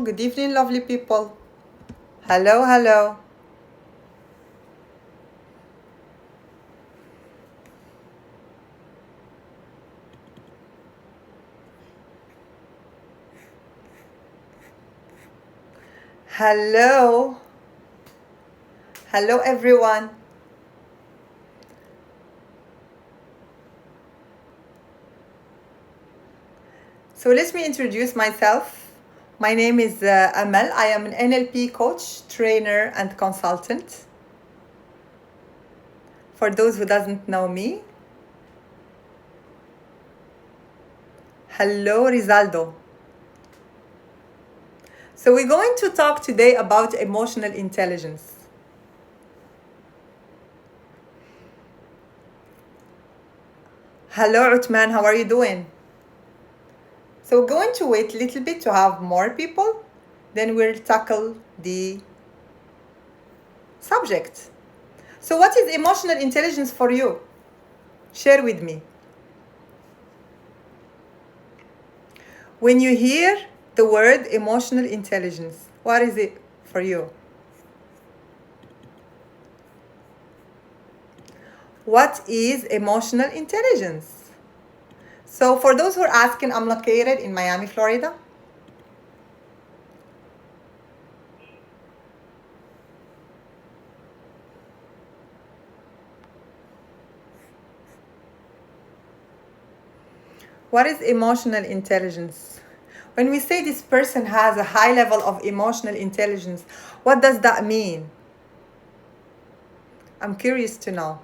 good evening, lovely people. Hello, hello. Hello. Hello, everyone. So let me introduce myself. My name is Amal. I am an NLP coach, trainer, and consultant. For those who doesn't know me, hello, Rizaldo. So we're going to talk today about emotional intelligence. Hello, Utman. How are you doing? So we're going to wait a little bit to have more people. Then we'll tackle the subject. So what is emotional intelligence for you? Share with me. When you hear the word emotional intelligence, what is it for you? What is emotional intelligence? So for those who are asking, I'm located in Miami, Florida. What is emotional intelligence? When we say this person has a high level of emotional intelligence, what does that mean? I'm curious to know.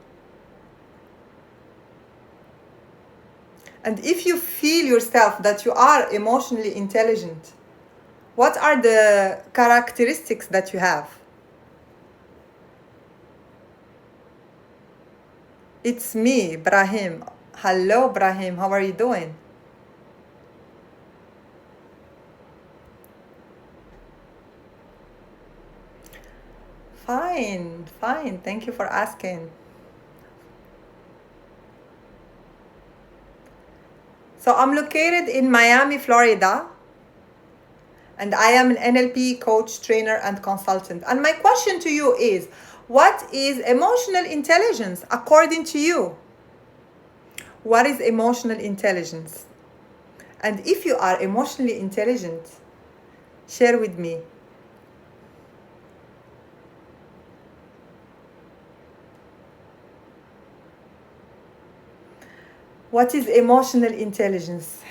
And if you feel yourself that you are emotionally intelligent, what are the characteristics that you have? It's me, Brahim. Hello, Brahim. How are you doing? Fine, fine. Thank you for asking. So I'm located in Miami, Florida, and I am an NLP coach, trainer, and consultant. And my question to you is, what is emotional intelligence according to you? What is emotional intelligence? And if you are emotionally intelligent, share with me. What is emotional intelligence?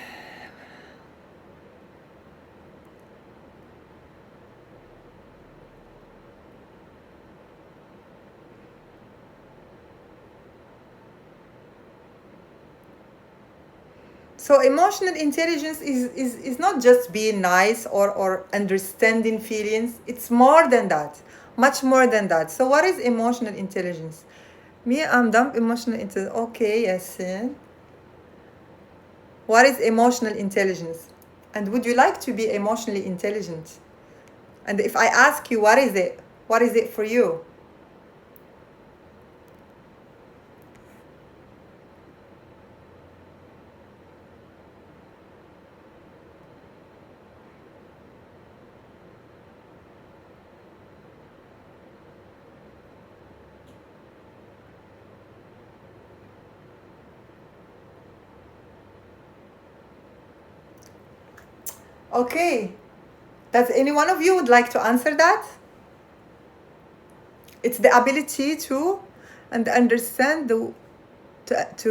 So emotional intelligence is not just being nice or understanding feelings. It's more than that, much more than that. So what is emotional intelligence? Me, I'm dumb emotional intelligence. Okay, yes. What is emotional intelligence? And would you like to be emotionally intelligent? And if I ask you, what is it? What is it for you? Okay. Does any one of you would like to answer that? It's the ability to and understand to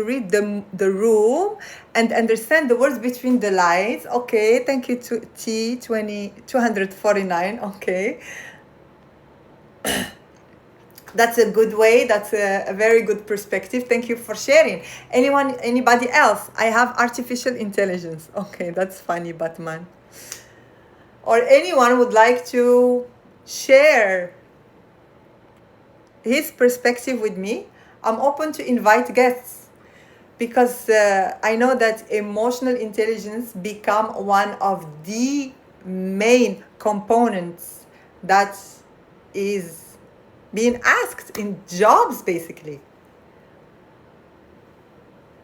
read the room and understand the words between the lines. Okay, thank you to T249. Okay, that's a good way. That's a very good perspective. Thank you for sharing. Anybody else? I have artificial intelligence. Okay, that's funny, Batman. Or anyone would like to share his perspective with me? I'm open to invite guests because I know that emotional intelligence become one of the main components that is being asked in jobs basically.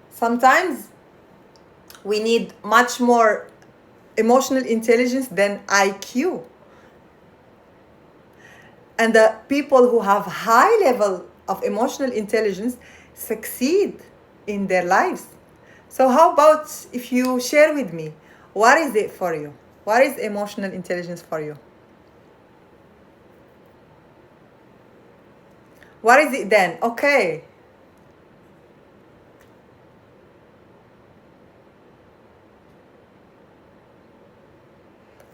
Sometimes we need much more emotional intelligence than IQ. And the people who have high level of emotional intelligence succeed in their lives. So how about if you share with me, what is it for you? What is emotional intelligence for you? What is it then? Okay.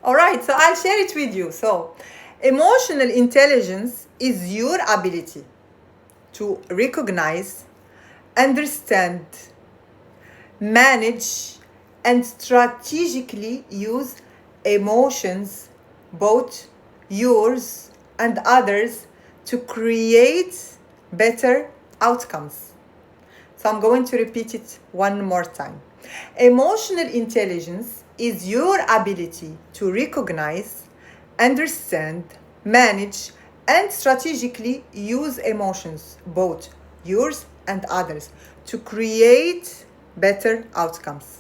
All right, so I'll share it with you. So, emotional intelligence is your ability to recognize, understand, manage, and strategically use emotions, both yours and others, to create better outcomes. So I'm going to repeat it one more time. Emotional intelligence is your ability to recognize, understand, manage, and strategically use emotions, both yours and others, to create better outcomes.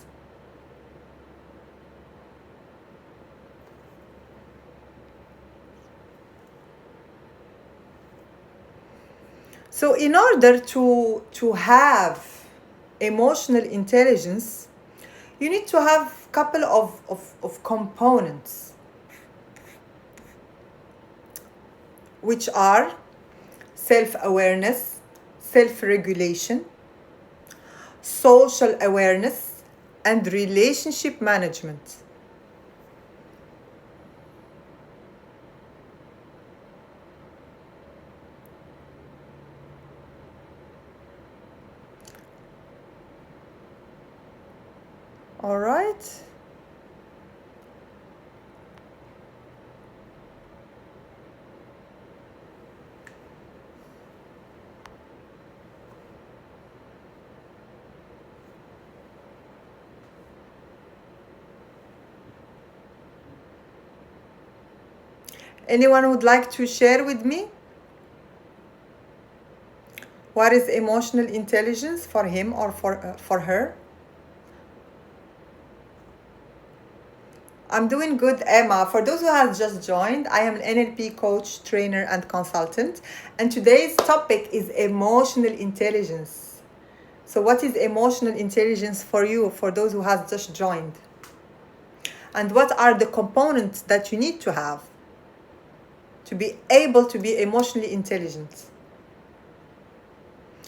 So in order to have emotional intelligence, you need to have a couple of components, which are self-awareness, self-regulation, social awareness, and relationship management. All right. Anyone would like to share with me? What is emotional intelligence for him or for her? I'm doing good, Emma. For those who have just joined, I am an NLP coach, trainer, and consultant. And today's topic is emotional intelligence. So what is emotional intelligence for you, for those who have just joined? And what are the components that you need to have to be able to be emotionally intelligent?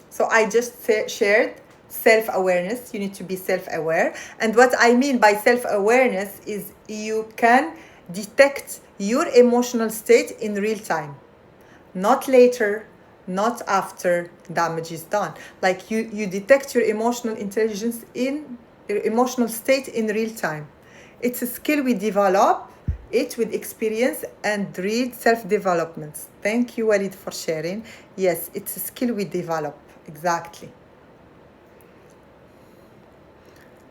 So I just shared self-awareness. You need to be self-aware. And what I mean by self-awareness is you can detect your emotional state in real time, not later, not after damage is done. Like you detect your emotional intelligence in your emotional state in real time. It's a skill we develop it with experience and real self-development. Thank you, Walid, for sharing. Yes, it's a skill we develop. Exactly.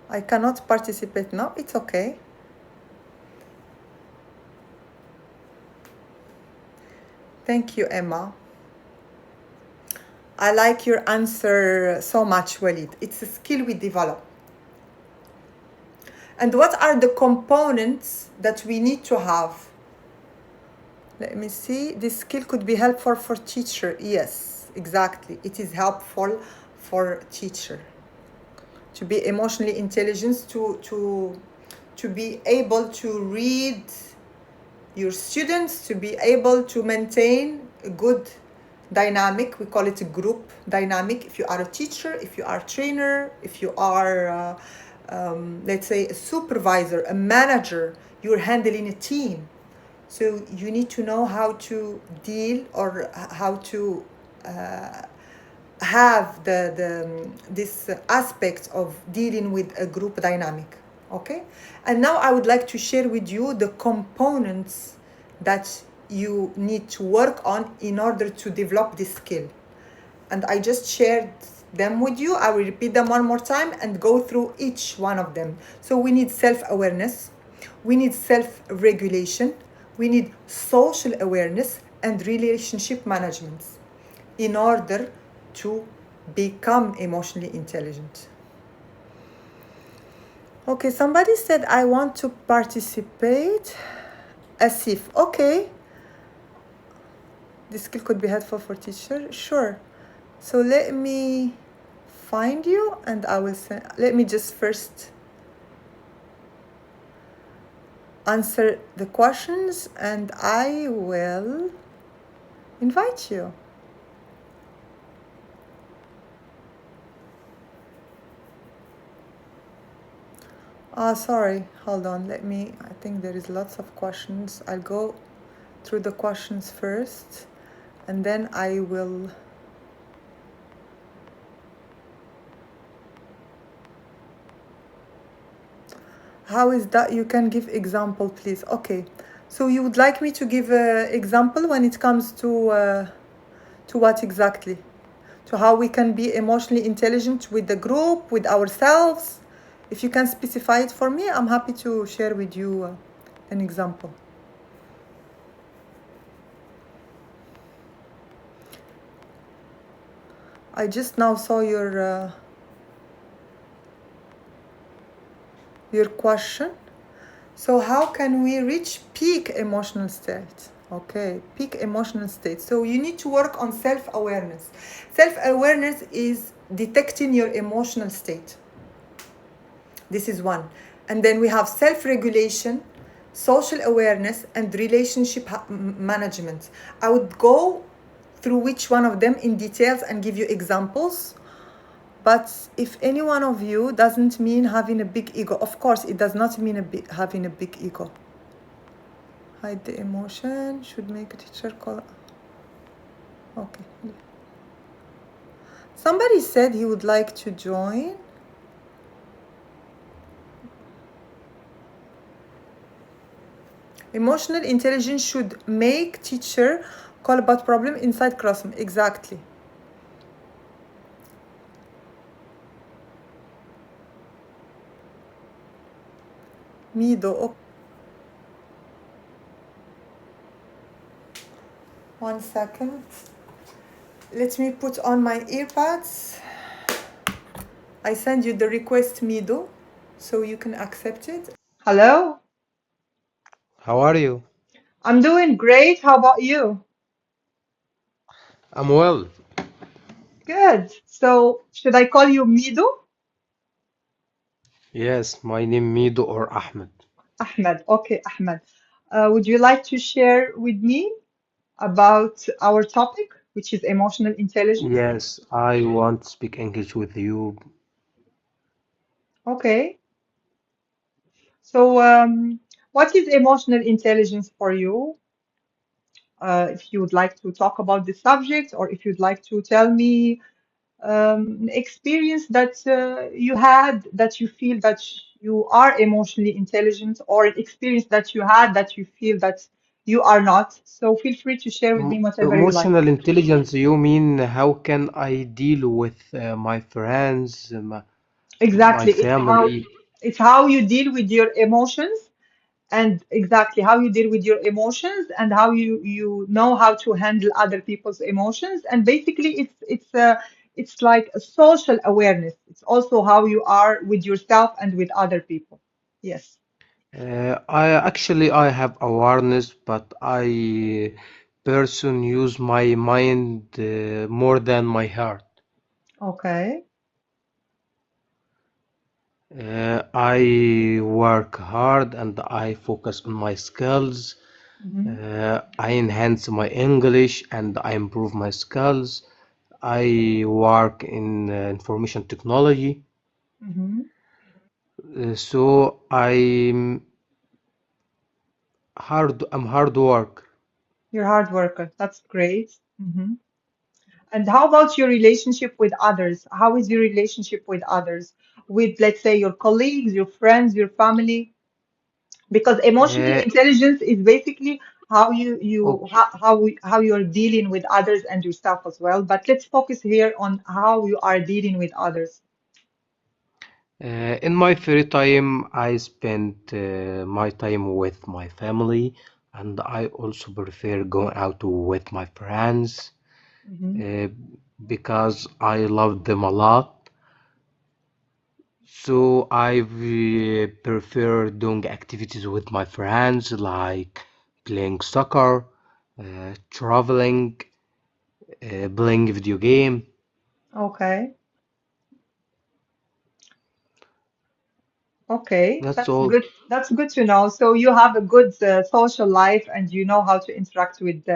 I cannot participate now. It's okay. Thank you, Emma. I like your answer so much, Walid. It's a skill we develop. And what are the components that we need to have? Let me see. This skill could be helpful for teacher. Yes, exactly. It is helpful for teacher to be emotionally intelligent, to be able to read your students, to be able to maintain a good dynamic. We call it a group dynamic. If you are a teacher, if you are a trainer, if you are let's say a supervisor, a manager, you're handling a team. So you need to know how to deal or how to have this aspect of dealing with a group dynamic. Okay, and now I would like to share with you the components that you need to work on in order to develop this skill. And I just shared them with you. I will repeat them one more time and go through each one of them. So we need self-awareness, we need self-regulation, we need social awareness and relationship management in order to become emotionally intelligent. Okay, somebody said I want to participate. Asif. Okay, this skill could be helpful for teacher. Sure. So let me find you and I will send. Let me just first answer the questions and I will invite you. Sorry, hold on. Let me. I think there is lots of questions. I'll go through the questions first and then I will. How is that? You can give example, please. Okay. So you would like me to give an example when it comes to what exactly? To how we can be emotionally intelligent with the group, with ourselves. If you can specify it for me, I'm happy to share with you an example. I just now saw your question. So how can we reach peak emotional state? Okay, peak emotional state. So you need to work on self-awareness. Self-awareness is detecting your emotional state. This is one. And then we have self-regulation, social awareness, and relationship management. I would go through which one of them in details and give you examples. But if any one of you doesn't mean having a big ego, of course, it does not mean having a big ego. Hide the emotion, should make a teacher call. Okay. Somebody said he would like to join. Emotional intelligence should make teacher call about problem inside classroom. Exactly. Mido. Okay. 1 second. Let me put on my earpads. I send you the request, Mido, so you can accept it. Hello. How are you? I'm doing great. How about you? I'm well. Good. So, should I call you Mido? Yes, my name Mido or Ahmed. Ahmed. Okay, Ahmed. Would you like to share with me about our topic, which is emotional intelligence? Yes, I want to speak English with you. Okay. So, what is emotional intelligence for you? If you would like to talk about the subject, or if you'd like to tell me experience that you had that you feel that you are emotionally intelligent, or an experience that you had that you feel that you are not. So feel free to share with me whatever you like. Emotional intelligence, you mean how can I deal with my friends, my Exactly. family? It's how you deal with your emotions, and exactly how you deal with your emotions, and how you know how to handle other people's emotions. And basically it's like a social awareness. It's also how you are with yourself and with other people. Yes. I have awareness, but I person use my mind more than my heart. Okay. I work hard and I focus on my skills. Hmm. I enhance my English and I improve my skills. I work in information technology. Hmm. So I'm hard work. You're a hard worker. That's great. Hmm. And how about your relationship with others? How is your relationship with others, with, let's say, your colleagues, your friends, your family? Because emotional Uh, intelligence is basically how okay. how you are dealing with others and yourself as well. But let's focus here on how you are dealing with others. In my free time, I spend my time with my family, and I also prefer going out with my friends Hmm. uh, because I love them a lot. So I prefer doing activities with my friends like playing soccer, traveling, playing video game. Okay. Okay, That's that's all. good. That's good to know. So you have a good social life and you know how to interact with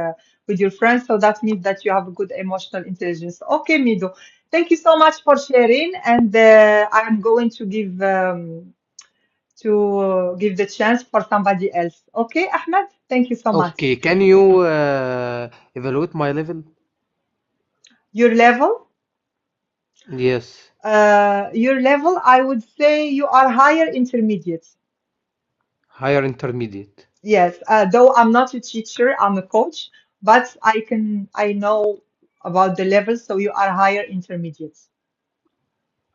your friends. So that means that you have a good emotional intelligence. Okay, Mido. Thank you so much for sharing. And I'm going to give the chance for somebody else. Okay, Ahmed? Thank you so much. Okay, can you evaluate my level? Your level? Yes, Your level, I would say you are higher intermediate. higher intermediate. Yes, though I'm not a teacher, I'm a coach, but I know about the levels, so you are higher intermediate.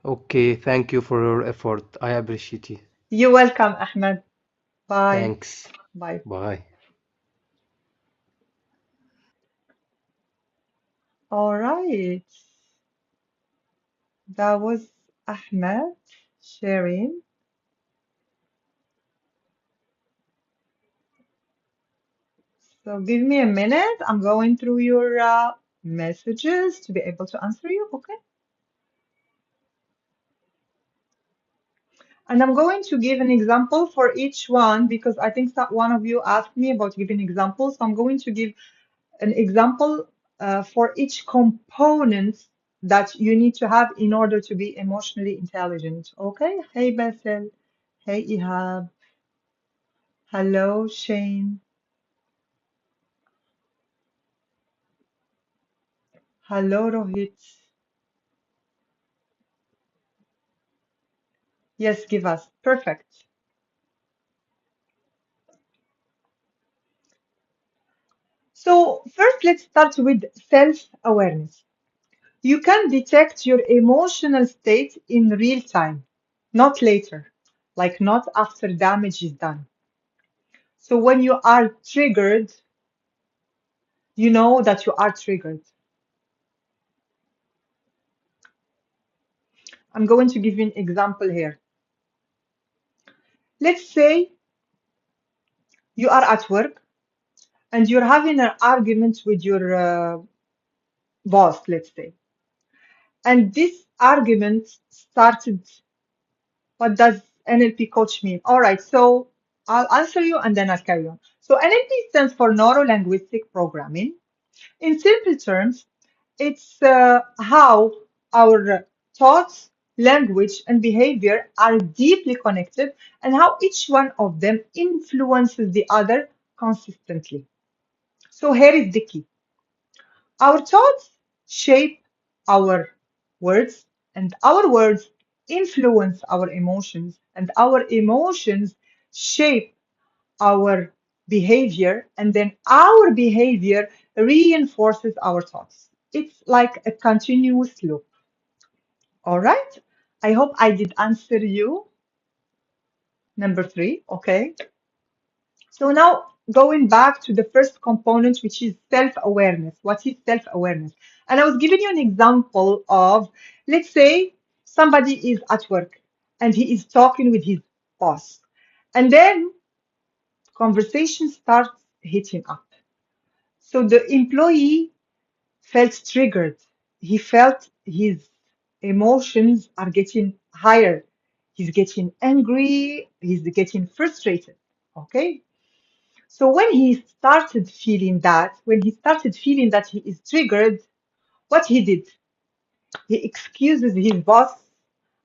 Okay, thank you for your effort. I appreciate it. You're welcome, Ahmed. Bye. Thanks. Bye. Bye. All right. That was Ahmed sharing. So give me a minute. I'm going through your messages to be able to answer you. Okay. And I'm going to give an example for each one because I think that one of you asked me about giving examples. So I'm going to give an example for each component that you need to have in order to be emotionally intelligent. Okay? Hey, Bethel. Hey, Ihab. Hello, Shane. Hello, Rohit. Yes, give us. Perfect. So, first, let's start with self-awareness. You can detect your emotional state in real time, not later, like not after damage is done. So, when you are triggered, you know that you are triggered. I'm going to give you an example here. Let's say you are at work and you're having an argument with your boss, let's say. And this argument started, what does NLP coach mean? All right, so I'll answer you and then I'll carry on. So NLP stands for Neuro Linguistic Programming. In simple terms, it's how our thoughts, language, and behavior are deeply connected and how each one of them influences the other consistently. So here is the key. Our thoughts shape our words, and our words influence our emotions, and our emotions shape our behavior, and then our behavior reinforces our thoughts. It's like a continuous loop. All right. I hope I did answer you. Number three. Okay. So now going back to the first component, which is self-awareness. What is self-awareness? And I was giving you an example of, let's say somebody is at work and he is talking with his boss. And then conversation starts heating up. So the employee felt triggered. He felt his emotions are getting higher. He's getting angry. He's getting frustrated. Okay. So when he started feeling that he is triggered, what he did, he excuses his boss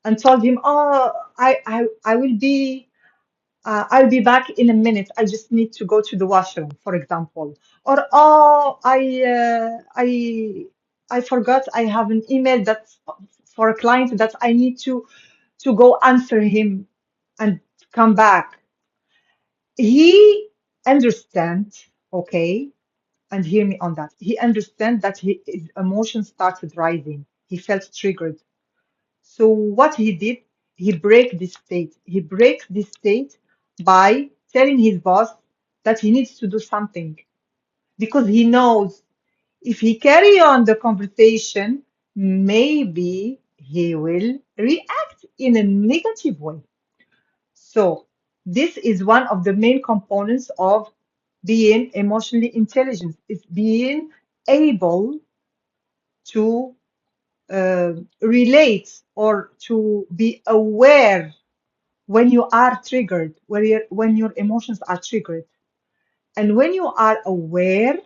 and told him, "Oh, I will be I'll be back in a minute. I just need to go to the washroom," for example. Or, "Oh, I forgot I have an email that's for a client that I need to go answer him and come back." He understand, okay, and hear me on that. He understand that his emotions started rising. He felt triggered. So what he did, he break this state. He breaks this state by telling his boss that he needs to do something because he knows if he carry on the conversation, maybe he will react in a negative way. So this is one of the main components of being emotionally intelligent, is being able to relate or to be aware when you are triggered, when your emotions are triggered. And when you are aware,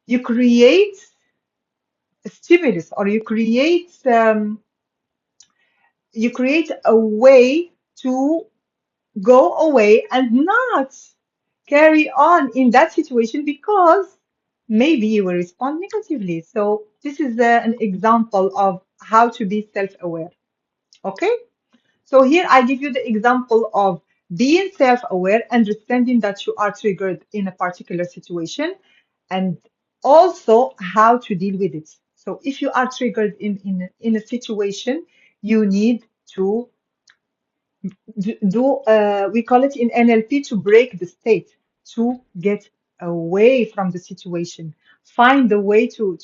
you create a stimulus, or you create a way to go away and not carry on in that situation, because maybe you will respond negatively. So this is an example of how to be self-aware. Okay, so here I give you the example of being self-aware, understanding that you are triggered in a particular situation, and also how to deal with it. So if you are triggered in a situation, you need to we call it in NLP, to break the state, to get away from the situation, find a way to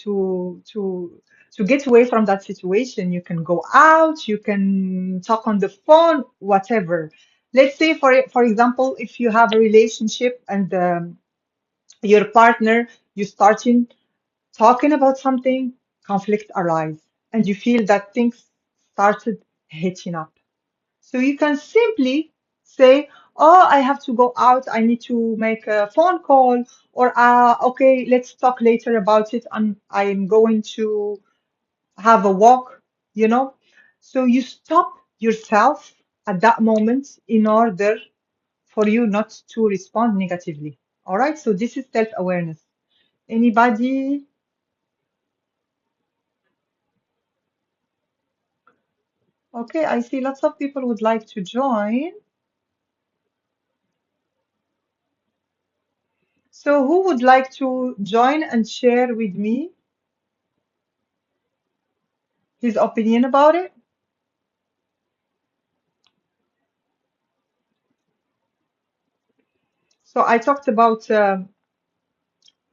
get away from that situation. You can go out, you can talk on the phone, whatever. Let's say, for example, if you have a relationship and your partner, you starting talking about something, conflict arise, and you feel that things started heating up. So you can simply say, "Oh, I have to go out. I need to make a phone call," or "Okay, let's talk later about it. I'm going to have a walk," you know. So you stop yourself at that moment in order for you not to respond negatively. All right. So this is self-awareness. Anybody? Okay, I see lots of people would like to join. So who would like to join and share with me his opinion about it? So I talked about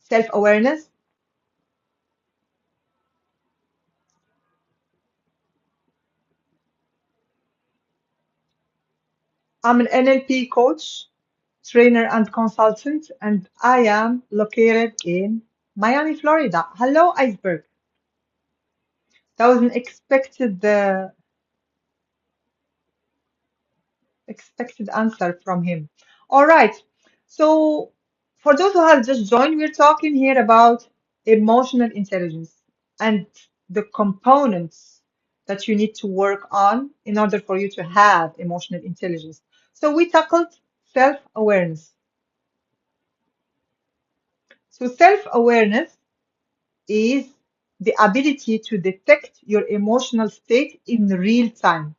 self-awareness. I'm an NLP coach, trainer, and consultant, and I am located in Miami, Florida. Hello, Iceberg. That was an expected answer from him. All right. So for those who have just joined, we're talking here about emotional intelligence and the components that you need to work on in order for you to have emotional intelligence. So we tackled self-awareness. So self-awareness is the ability to detect your emotional state in real time.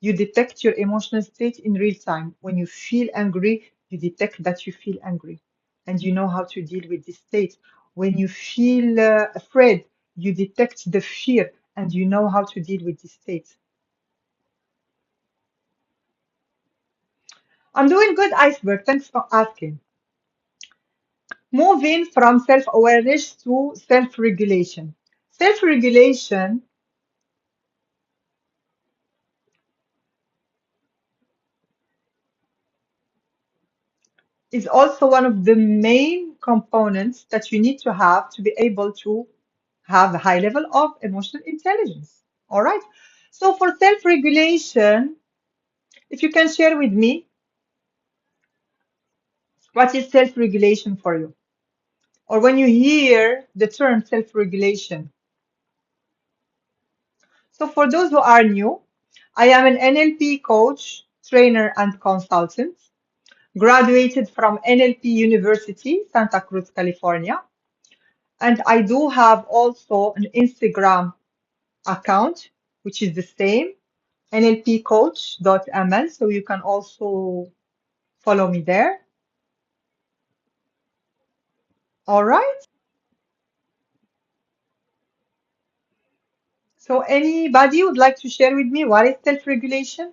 You detect your emotional state in real time. When you feel angry, you detect that you feel angry and you know how to deal with this state. When you feel afraid, you detect the fear and you know how to deal with this state. I'm doing good, Iceberg. Thanks for asking. Moving from self-awareness to self-regulation. Self-regulation is also one of the main components that you need to have to be able to have a high level of emotional intelligence. All right. So for self-regulation, if you can share with me, what is self-regulation for you? Or when you hear the term self-regulation. So for those who are new, I am an NLP coach, trainer, and consultant, graduated from NLP University, Santa Cruz, California. And I do have also an Instagram account, which is the same, nlpcoach.ml. So you can also follow me there. All right. So anybody would like to share with me what is self-regulation?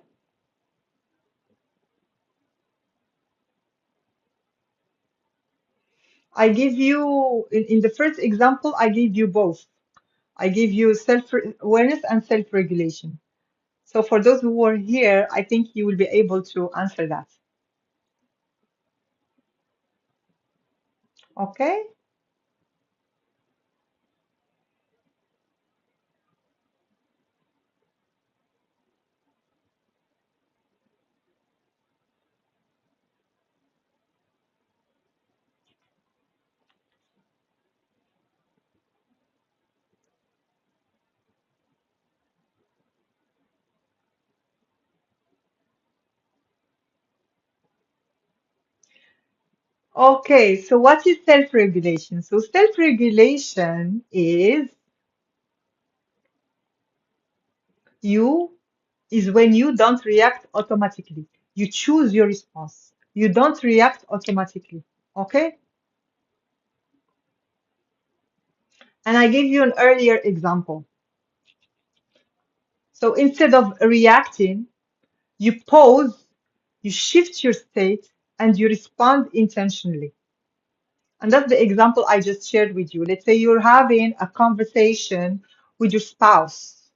I give you, in the first example, I give you both. I give you self-awareness and self-regulation. So for those who were here, I think you will be able to answer that. Okay? Okay, so what is self-regulation? So self-regulation you is when you don't react automatically. You choose your response. You don't react automatically. Okay? And I gave you an earlier example. So instead of reacting, you pause, you shift your state, and you respond intentionally. And that's the example I just shared with you. Let's say you're having a conversation with your spouse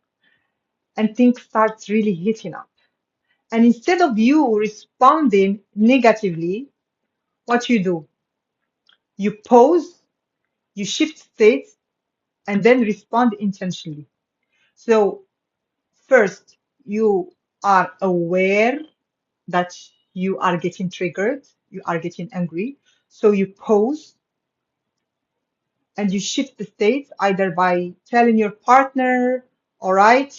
and things start really heating up. And instead of you responding negatively, what you do, you pause, you shift state, and then respond intentionally. So first, you are aware that you are getting triggered, you are getting angry. So you pause and you shift the state either by telling your partner, all right,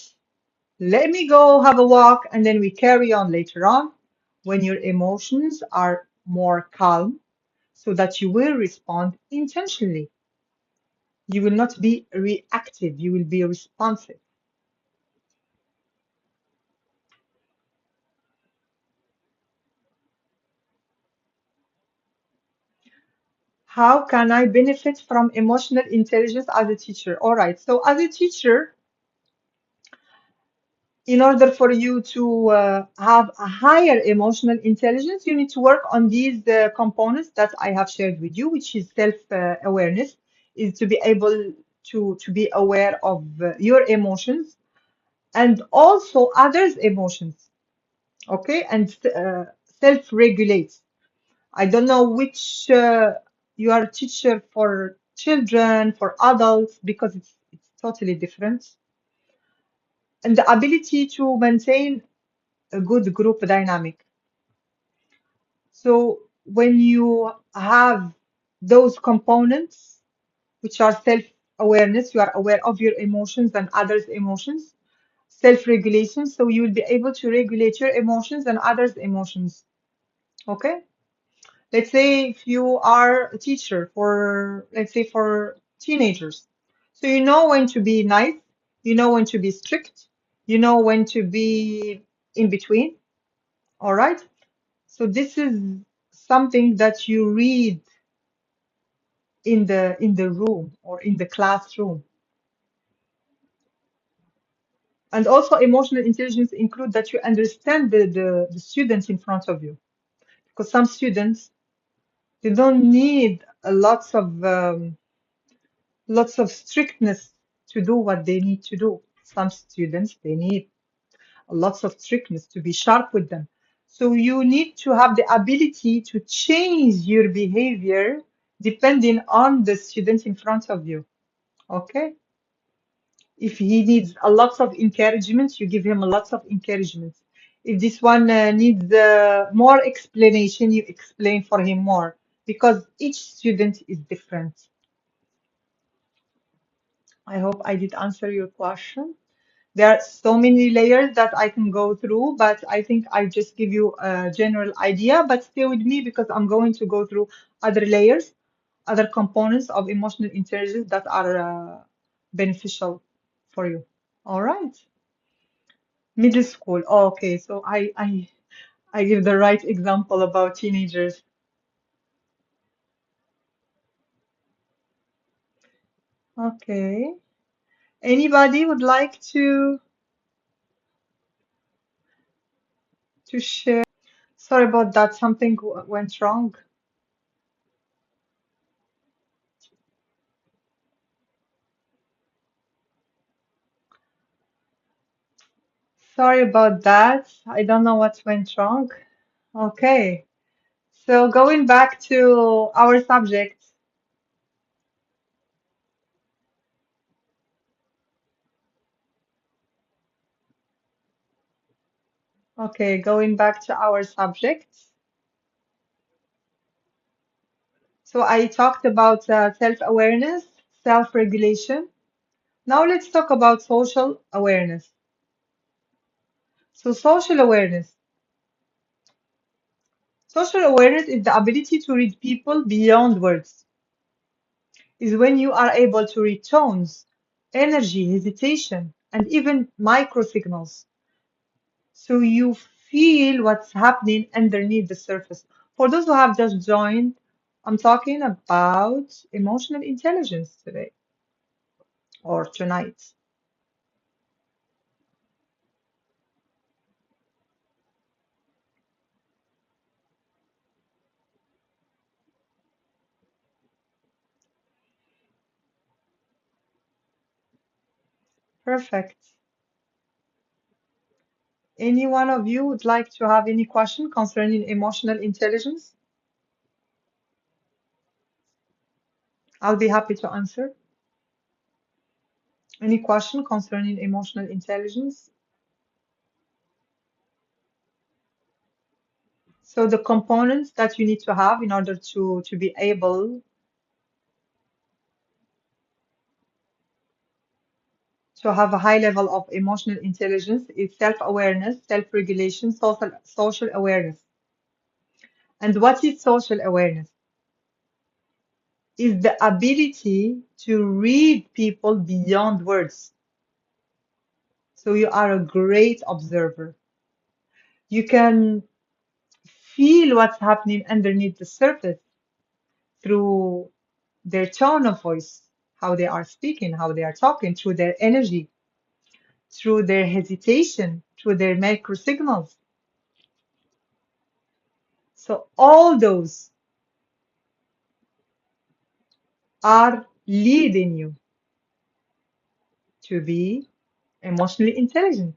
let me go have a walk, and then we carry on later on when your emotions are more calm so that you will respond intentionally. You will not be reactive, you will be responsive. How can I benefit from emotional intelligence as a teacher? All right, so as a teacher, in order for you to have a higher emotional intelligence, you need to work on these components that I have shared with you, which is self-awareness, is to be able to be aware of your emotions and also others' emotions, okay? And self-regulate. I don't know which you are a teacher for children, for adults, because it's totally different. And the ability to maintain a good group dynamic. So when you have those components, which are self-awareness, you are aware of your emotions and others' emotions, self-regulation, so you will be able to regulate your emotions and others' emotions. Okay? Let's say if you are a teacher for, let's say for teenagers. So you know when to be nice, you know when to be strict, you know when to be in between. All right? So this is something that you read in the room or in the classroom. And also emotional intelligence include that you understand the students in front of you. Because some students, they don't need lots of strictness to do what they need to do. Some students, they need lots of strictness to be sharp with them. So you need to have the ability to change your behavior depending on the student in front of you. Okay? If he needs a lot of encouragement, you give him a lot of encouragement. If this one needs more explanation, you explain for him more because each student is different. I hope I did answer your question. There are so many layers that I can go through, but I think I just give you a general idea, but stay with me because I'm going to go through other layers, other components of emotional intelligence that are beneficial for you. All right. Middle school. Okay, so I give the right example about teenagers. Okay. Anybody would like to share? Sorry about that. Something went wrong. Sorry about that. I don't know what went wrong. Okay. So going back to our subject. Okay, going back to our subject. So I talked about self-awareness, self-regulation. Now let's talk about social awareness. So social awareness. Social awareness is the ability to read people beyond words. Is when you are able to read tones, energy, hesitation, and even micro signals. So you feel what's happening underneath the surface. For those who have just joined, I'm talking about emotional intelligence today or tonight. Perfect. Any one of you would like to have any question concerning emotional intelligence? I'll be happy to answer. Any question concerning emotional intelligence? So the components that you need to have in order to be able to have a high level of emotional intelligence is self-awareness, self-regulation, social awareness. And what is social awareness? Is the ability to read people beyond words. So you are a great observer. You can feel what's happening underneath the surface through their tone of voice, how they are speaking, how they are talking, through their energy, through their hesitation, through their micro signals. So all those are leading you to be emotionally intelligent.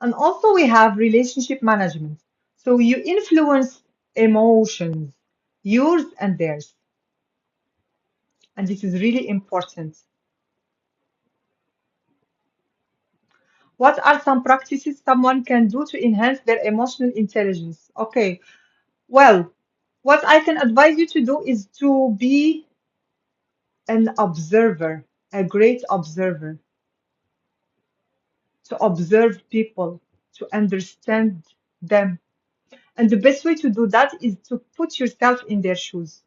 And also we have relationship management. So you influence emotions, yours and theirs. And this is really important. What are some practices someone can do to enhance their emotional intelligence? Okay, well, what I can advise you to do is to be an observer, a great observer, to observe people, to understand them. And the best way to do that is to put yourself in their shoes.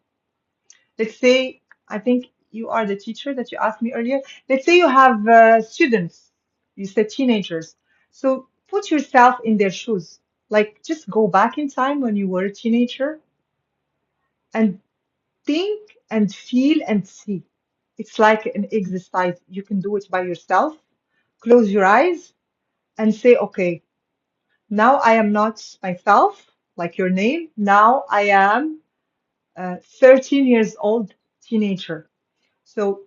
Let's say, I think you are the teacher that you asked me earlier. Let's say you have students, you said teenagers. So put yourself in their shoes. Like just go back in time when you were a teenager and think and feel and see. It's like an exercise. You can do it by yourself. Close your eyes and say, okay, now I am not myself, like your name. Now I am a 13 years old teenager. So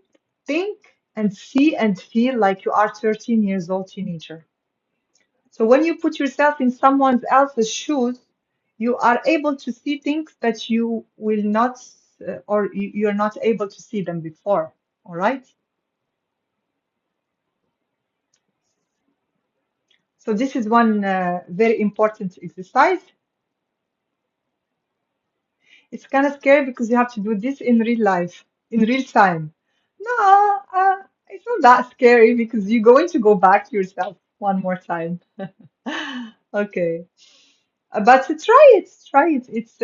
think and see and feel like you are 13 years old teenager. So when you put yourself in someone else's shoes, you are able to see things that you will not, or you're not able to see them before. All right. So this is one very important exercise. It's kind of scary because you have to do this in real life, in real time. No, it's not that scary because you're going to go back to yourself one more time. Okay. But try it. It's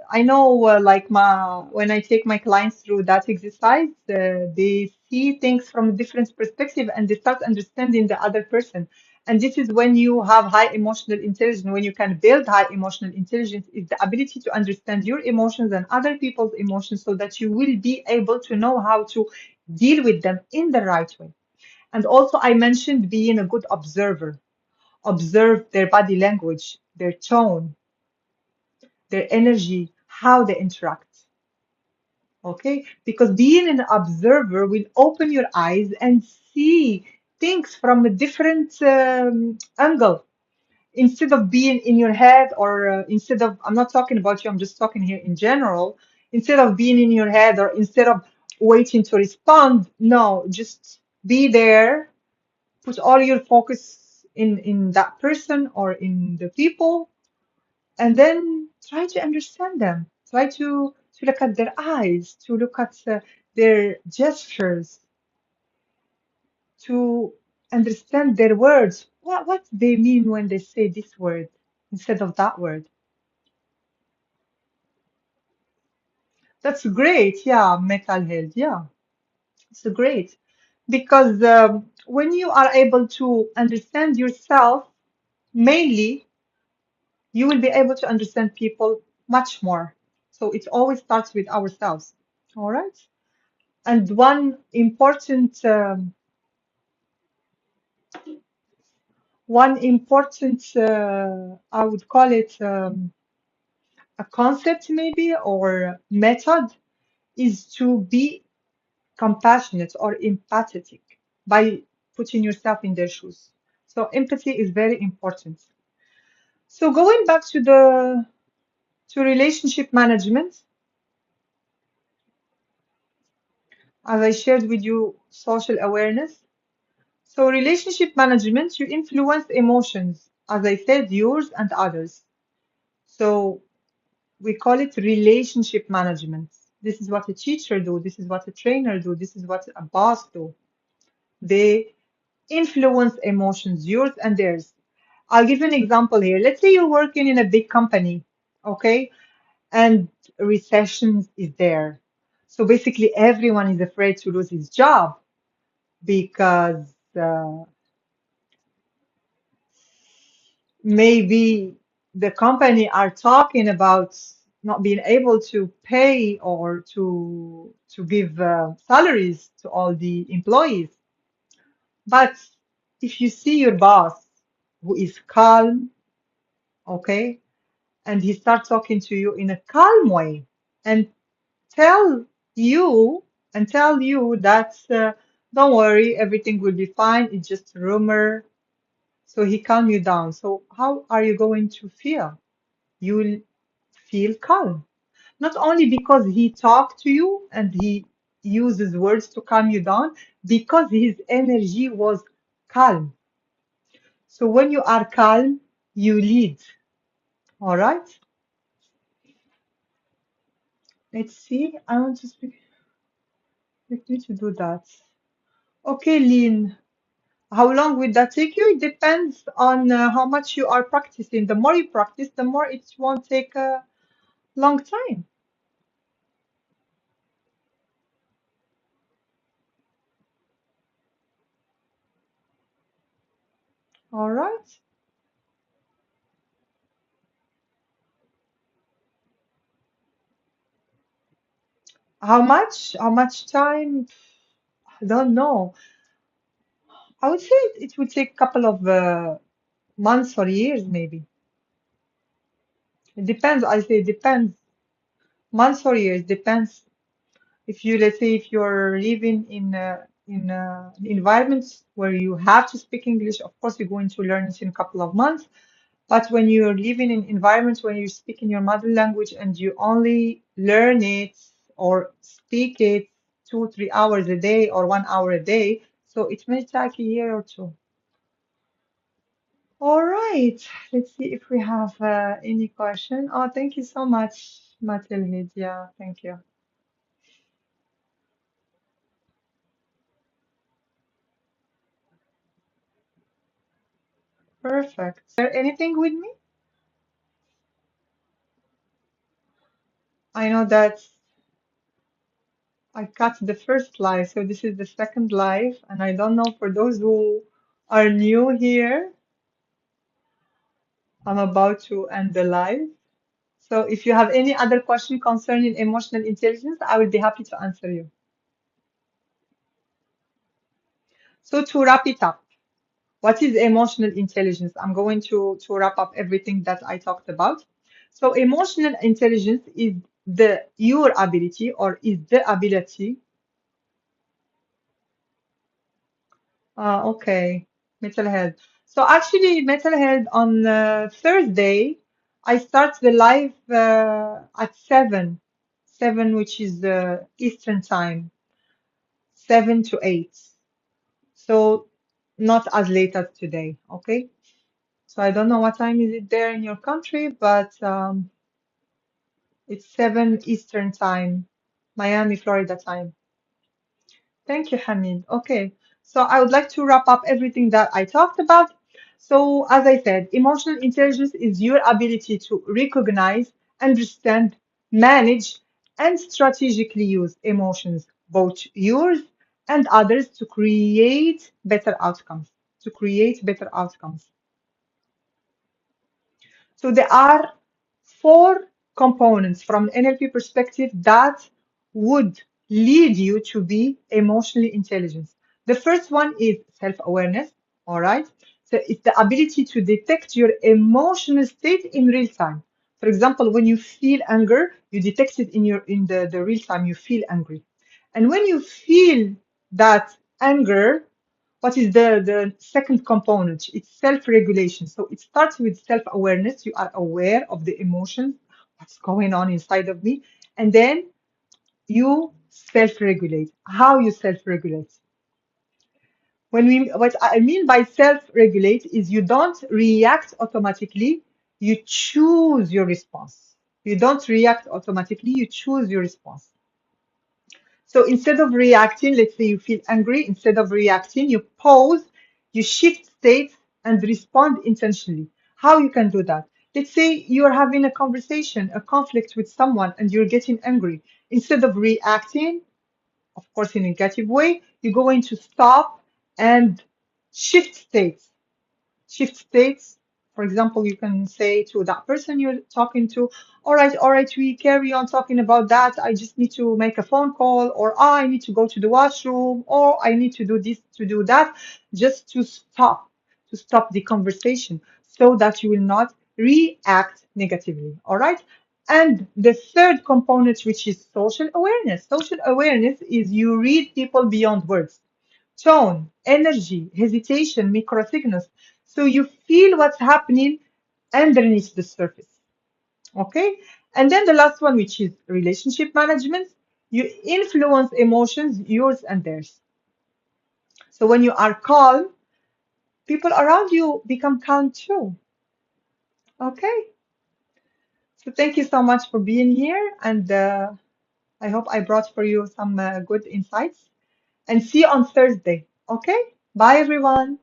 I know like my when I take my clients through that exercise, they see things from a different perspective and they start understanding the other person. And this is when you have high emotional intelligence, when you can build high emotional intelligence, is the ability to understand your emotions and other people's emotions so that you will be able to know how to deal with them in the right way. And also I mentioned being a good observer. Observe their body language, their tone, their energy, how they interact. Okay? Because being an observer will open your eyes and see. things from a different angle instead of being in your head or instead of, I'm not talking about you, I'm just talking here in general, instead of being in your head or instead of waiting to respond, no, just be there, put all your focus in that person or in the people, and then try to understand them, try to look at their eyes, to look at their gestures, to understand their words, what they mean when they say this word instead of that word. That's great. Yeah, mental health. Yeah, it's great because when you are able to understand yourself, mainly, you will be able to understand people much more. So it always starts with ourselves. All right. And one important, I would call it a concept maybe or method is to be compassionate or empathetic by putting yourself in their shoes. So empathy is very important. So going back to relationship management, as I shared with you, social awareness. So relationship management, you influence emotions, as I said, yours and others. So we call it relationship management. This is what a teacher do. This is what a trainer do. This is what a boss do. They influence emotions, yours and theirs. I'll give you an example here. Let's say you're working in a big company, okay, and recession is there. So basically, everyone is afraid to lose his job because maybe the company are talking about not being able to pay or to give salaries to all the employees. But if you see your boss who is calm, okay, and he starts talking to you in a calm way and tell you tell you that don't worry, everything will be fine, it's just a rumor. So he calm you down. So how are you going to feel? You will feel calm. Not only because he talked to you and he uses words to calm you down, because his energy was calm. So when you are calm, you lead. All right? Let's see. I want to speak. Let me to do that. Okay, Lynn. How long will that take you? It depends on how much you are practicing. The more you practice, the more it won't take a long time. All right. How much? How much time? I don't know. I would say it would take a couple of months or years, maybe. It depends. I say it depends. Months or years depends. If you, let's say, if you're living in environments where you have to speak English, of course you're going to learn it in a couple of months. But when you're living in environments where you speak in your mother language and you only learn it or speak it 2, 3 hours a day or 1 hour a day, so it may take a year or two. All right, let's see if we have any question. Oh, thank you so much, Matilda. Yeah, thank you. Perfect. Is there anything with me? I know that I cut the first live, so this is the second live, and I don't know for those who are new here, I'm about to end the live. So if you have any other question concerning emotional intelligence, I will be happy to answer you. So to wrap it up, what is emotional intelligence? I'm going to wrap up everything that I talked about. So emotional intelligence is your ability or is the ability Okay, Metalhead. So actually, Metalhead on Thursday, I start the live at 7, which is Eastern time, 7 to 8. So not as late as today, okay? So I don't know what time is it there in your country, but it's 7 Eastern time, Miami, Florida time. Thank you, Hamid. Okay, so I would like to wrap up everything that I talked about. So, as I said, emotional intelligence is your ability to recognize, understand, manage, and strategically use emotions, both yours and others, to create better outcomes. To create better outcomes. So there are 4 components from NLP perspective that would lead you to be emotionally intelligent. The first one is self-awareness, all right? So it's the ability to detect your emotional state in real time. For example, when you feel anger, you detect it in the real time, you feel angry. And when you feel that anger, what is the second component? It's self-regulation. So it starts with self-awareness. You are aware of the emotions, what's going on inside of me, and then you self-regulate. How you self-regulate? What I mean by self-regulate is you don't react automatically, you choose your response. You don't react automatically, you choose your response. So instead of reacting, let's say you feel angry, instead of reacting, you pause, you shift state and respond intentionally. How you can do that? Let's say you're having a conversation, a conflict with someone, and you're getting angry. Instead of reacting, of course, in a negative way, you're going to stop and shift states. Shift states. For example, you can say to that person you're talking to, all right, we carry on talking about that. I just need to make a phone call, or I need to go to the washroom, or I need to do this, to do that, just to stop the conversation so that you will not react negatively. All right. And the third component, which is social awareness. Social awareness is you read people beyond words, tone, energy, hesitation, microsignals. So you feel what's happening underneath the surface. Okay. And then the last one, which is relationship management, you influence emotions, yours and theirs. So when you are calm, people around you become calm too. Okay. So thank you so much for being here. And I hope I brought for you some good insights. And see you on Thursday. Okay. Bye, everyone.